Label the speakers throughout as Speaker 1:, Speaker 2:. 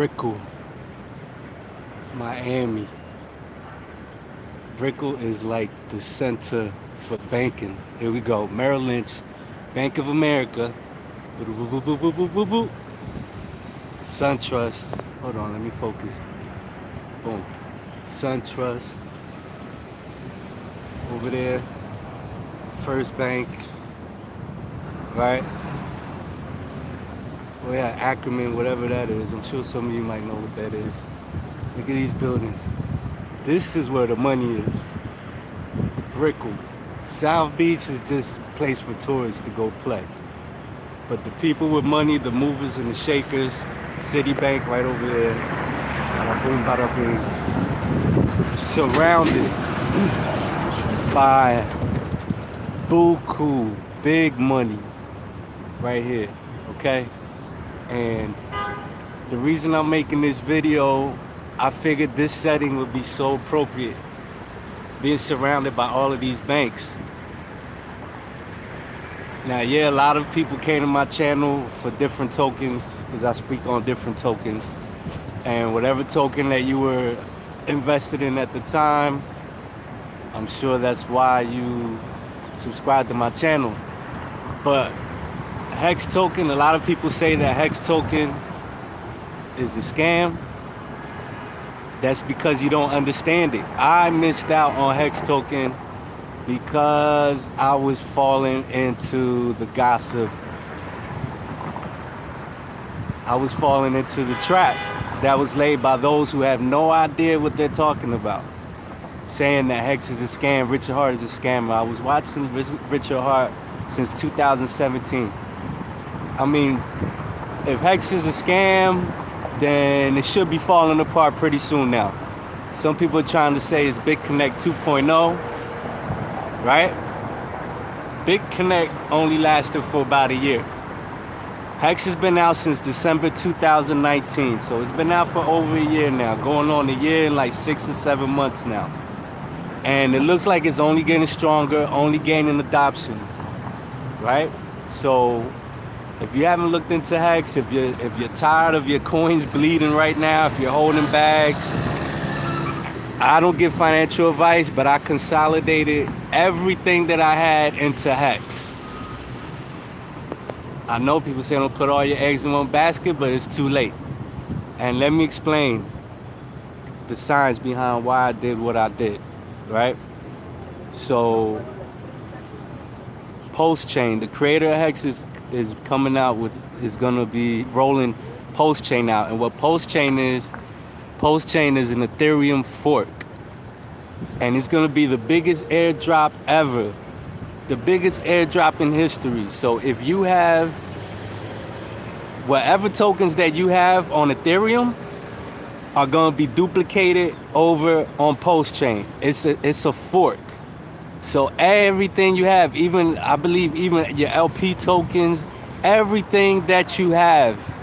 Speaker 1: Brickell, Miami. Brickell is like the center for banking. Here we go. Merrill Lynch, Bank of America. Boop, boop, boop, boop, boop, boop, boop, boop. SunTrust. Hold on, let me focus. Boom. SunTrust. Over there. First Bank. Right? Well, yeah, Ackerman, whatever that is. I'm sure some of you might know what that is. Look at these buildings. This is where the money is. Brickell. South Beach is just a place for tourists to go play. But the people with money, the movers and the shakers, Citibank right over there, bada boom, bada boom, surrounded by buku, big money right here, okay? And the reason I'm making this video, I figured this setting would be so appropriate, being surrounded by all of these banks. Now, yeah, a lot of people came to my channel for different tokens because I speak on different tokens. And whatever token that you were invested in at the time, I'm sure that's why you subscribed to my channel. But HEX token, a lot of people say that HEX token is a scam. That's because you don't understand it. I missed out on HEX token because I was falling into the gossip. I was falling into the trap that was laid by those who have no idea what they're talking about, saying that HEX is a scam, Richard Hart is a scammer. I was watching Richard Hart since 2017. I mean, if HEX is a scam, then it should be falling apart pretty soon now. Some people are trying to say it's Big Connect 2.0, right? Big Connect only lasted for about a year. HEX has been out since December 2019, so it's been out for over a year now, going on a year and like 6 or 7 months now. And it looks like it's only getting stronger, only gaining adoption, right? So if you haven't looked into HEX, if you're tired of your coins bleeding right now, if you're holding bags, I don't give financial advice, but I consolidated everything that I had into HEX. I know people say don't put all your eggs in one basket, but it's too late. And let me explain the science behind why I did what I did, right? So, Post-Chain, the creator of HEX is coming out with, is gonna be rolling Post-Chain out. And what Post-Chain is an Ethereum fork. And it's gonna be the biggest airdrop ever. The biggest airdrop in history. So if you have whatever tokens that you have on Ethereum are gonna be duplicated over on Post-Chain. It's a fork. So everything you have, even I believe even your LP tokens, everything that you have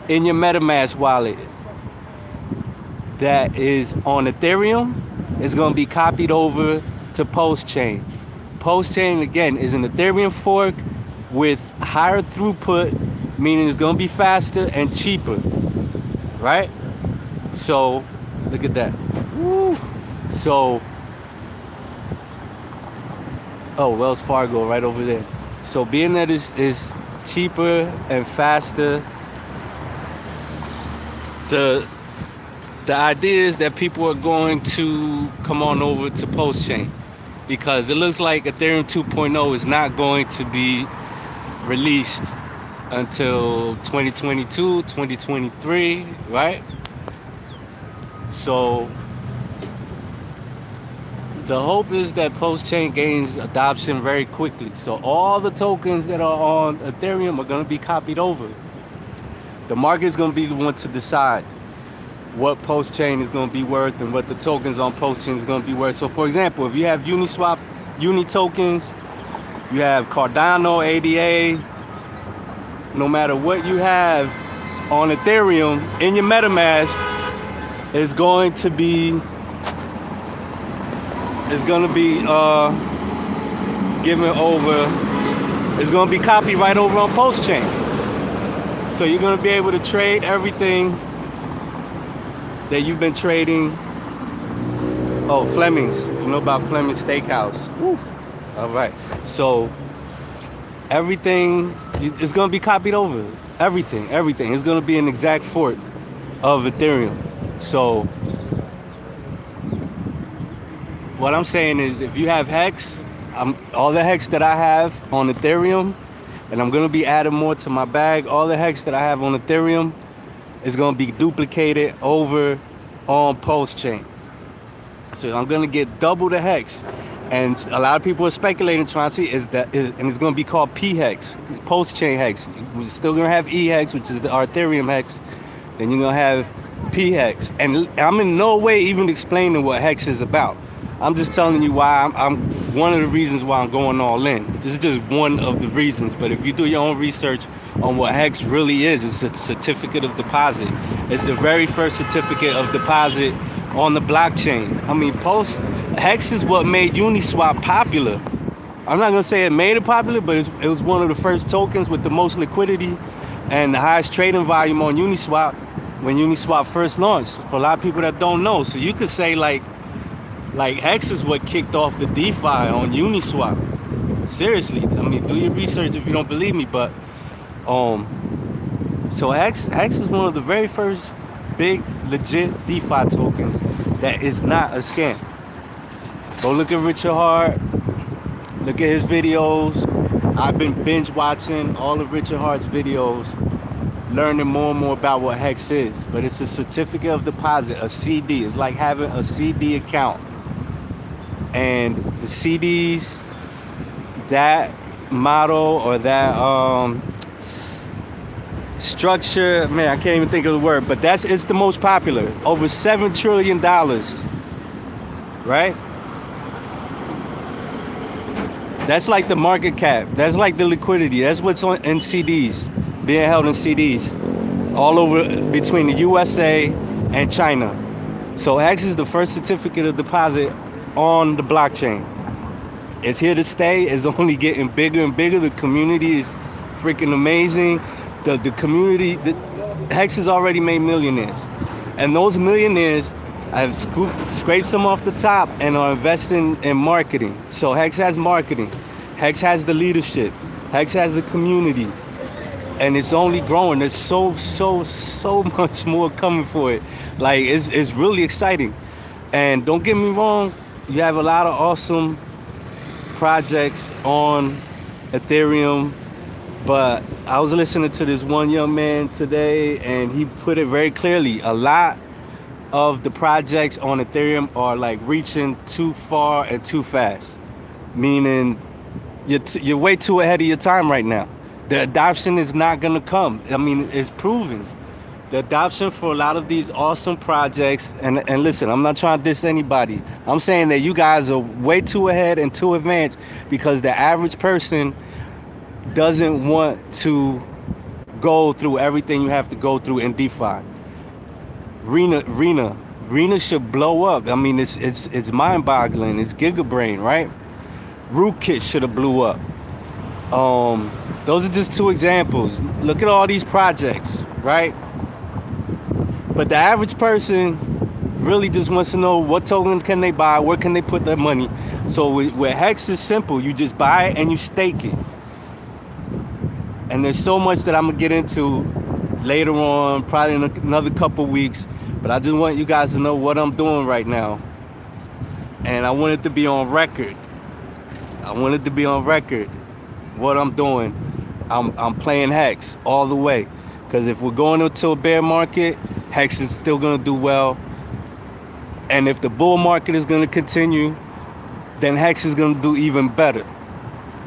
Speaker 1: in your MetaMask wallet that is on Ethereum is going to be copied over to Post-Chain. Post-Chain, again, is an Ethereum fork with higher throughput, meaning it's going to be faster and cheaper, right? So, look at that. Woo. So, oh, Wells Fargo right over there. So being that it's cheaper and faster, the idea is that people are going to come on over to Post-Chain because it looks like Ethereum 2.0 is not going to be released until 2022, 2023, right? So the hope is that Post-Chain gains adoption very quickly. So all the tokens that are on Ethereum are going to be copied over. The market is going to be the one to decide what Post-Chain is going to be worth and what the tokens on Post-Chain is going to be worth. So for example, if you have Uniswap, Uni tokens, you have Cardano, ADA, no matter what you have on Ethereum in your MetaMask is going to be given over, it's going to be copied right over on Post-Chain. So you're going to be able to trade everything that you've been trading. Oh, Fleming's. If you know about Fleming's Steakhouse. Woo. All right. So everything is going to be copied over. Everything. It's going to be an exact fork of Ethereum. So what I'm saying is, if you have HEX, all the HEX that I have on Ethereum, and I'm going to be adding more to my bag, all the HEX that I have on Ethereum is going to be duplicated over on Pulse Chain. So I'm going to get double the HEX. And a lot of people are speculating, trying to see, and it's going to be called P-HEX, Pulse Chain HEX. We're still going to have E-HEX, which is the Ethereum HEX. Then you're going to have P-HEX. And I'm in no way even explaining what HEX is about. I'm just telling you why I'm one of the reasons why I'm going all in. This is just one of the reasons. But if you do your own research on what HEX really is, it's a certificate of deposit. It's the very first certificate of deposit on the blockchain. I mean, HEX is what made Uniswap popular. I'm not gonna say it made it popular, but it was one of the first tokens with the most liquidity and the highest trading volume on Uniswap when Uniswap first launched. For a lot of people that don't know, so you could say like HEX is what kicked off the DeFi on Uniswap. Seriously, I mean, do your research if you don't believe me, but so HEX is one of the very first big legit DeFi tokens that is not a scam. Go look at Richard Hart, look at his videos. I've been binge watching all of Richard Hart's videos, learning more and more about what HEX is. But it's a certificate of deposit, a CD. It's like having a CD account. And the CDs, that model or that structure, man, I can't even think of the word, but it's the most popular. Over $7 trillion, right? That's like the market cap. That's like the liquidity. That's what's in CDs, being held in CDs, all over between the USA and China. So HEX is the first certificate of deposit on the blockchain. It's here to stay. It's only getting bigger and bigger. The community is freaking amazing. The community, HEX has already made millionaires. And those millionaires have scraped some off the top and are investing in marketing. So HEX has marketing. HEX has the leadership. HEX has the community. And it's only growing. There's so much more coming for it. Like, it's really exciting. And don't get me wrong, you have a lot of awesome projects on Ethereum, but I was listening to this one young man today, and he put it very clearly. A lot of the projects on Ethereum are like reaching too far and too fast, meaning you're way too ahead of your time right now. The adoption is not gonna come. I mean, it's proven. The adoption for a lot of these awesome projects, and listen, I'm not trying to diss anybody. I'm saying that you guys are way too ahead and too advanced because the average person doesn't want to go through everything you have to go through in DeFi. Rena should blow up. I mean, it's mind-boggling. It's gigabrain, right? Rootkit should have blew up. Those are just two examples. Look at all these projects, right? But the average person really just wants to know what token can they buy, where can they put their money. So with HEX is simple. You just buy it and you stake it. And there's so much that I'm gonna get into later on, probably in another couple weeks. But I just want you guys to know what I'm doing right now. And I want it to be on record. What I'm doing. I'm playing HEX all the way. Because if we're going into a bear market, HEX is still going to do well. And if the bull market is going to continue, then HEX is going to do even better.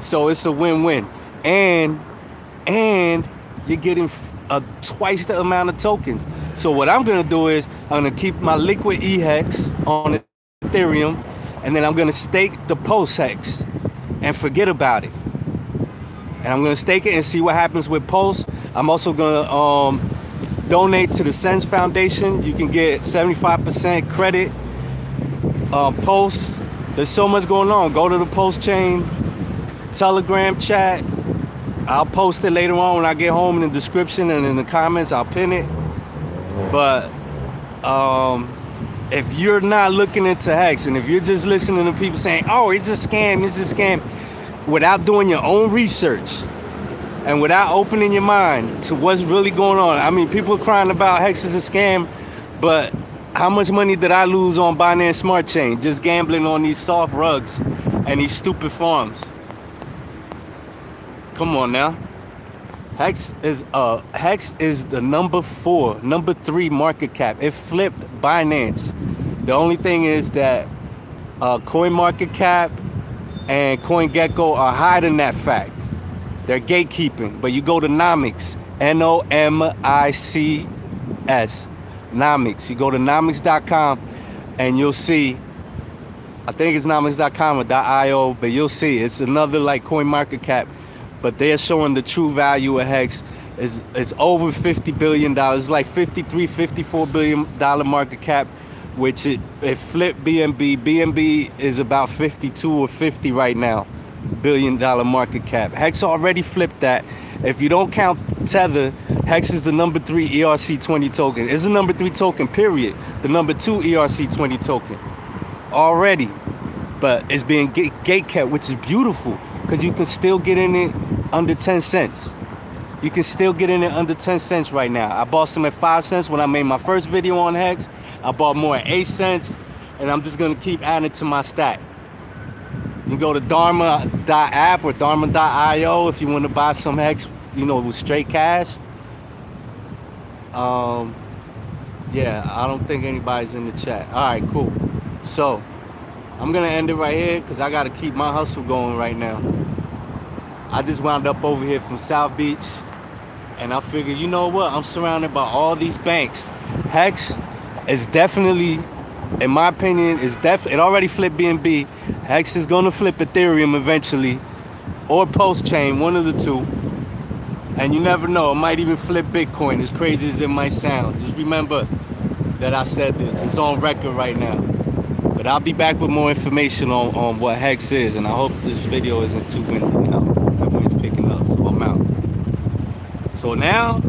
Speaker 1: So it's a win-win. And you're getting twice the amount of tokens. So what I'm going to do is I'm going to keep my liquid EHEX on Ethereum, and then I'm going to stake the Pulse HEX and forget about it. And I'm going to stake it and see what happens with Pulse. I'm also going to donate to the Sense Foundation. You can get 75% credit. Pulse. There's so much going on. Go to the Pulse chain, Telegram chat. I'll post it later on when I get home in the description and in the comments. I'll pin it. But If you're not looking into HEX, and if you're just listening to people saying, oh, it's a scam, without doing your own research and without opening your mind to what's really going on. I mean, people are crying about HEX is a scam, but how much money did I lose on Binance Smart Chain just gambling on these soft rugs and these stupid farms? Come on now. HEX is the number 3 market cap. It flipped Binance. The only thing is that CoinMarketCap and CoinGecko are hiding that fact. They're gatekeeping. But you go to Nomics, Nomics, Nomics. You go to nomics.com and you'll see, I think it's nomics.com or .io, but you'll see it's another like CoinMarketCap. But they're showing the true value of HEX is over $50 billion. It's like $54 billion market cap, which it flipped BNB. BNB is about 52 or 50 right now, $1 billion market cap. HEX already flipped that. If you don't count Tether, HEX is the number 3 ERC20 token. It's the number 3 token, period. The number 2 ERC20 token already. But it's being gate kept, which is beautiful, because you can still get in it under 10 cents. You can still get in it under 10 cents right now. I bought some at 5 cents when I made my first video on HEX. I bought more at 8 cents, and I'm just gonna keep adding to my stack. You can go to dharma.app or dharma.io if you want to buy some HEX, you know, with straight cash. Yeah, I don't think anybody's in the chat. All right, cool. So I'm gonna end it right here because I gotta keep my hustle going right now. I just wound up over here from South Beach, and I figured, you know what? I'm surrounded by all these banks. HEX is definitely, in my opinion, it already flipped BNB. HEX is gonna flip Ethereum eventually, or Post-Chain, one of the two. And you never know, it might even flip Bitcoin, as crazy as it might sound. Just remember that I said this. It's on record right now. But I'll be back with more information on what HEX is, and I hope this video isn't too windy now. Everyone's picking up, so I'm out. So now,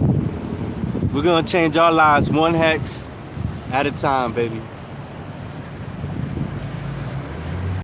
Speaker 1: we're gonna change our lives one HEX at a time, baby.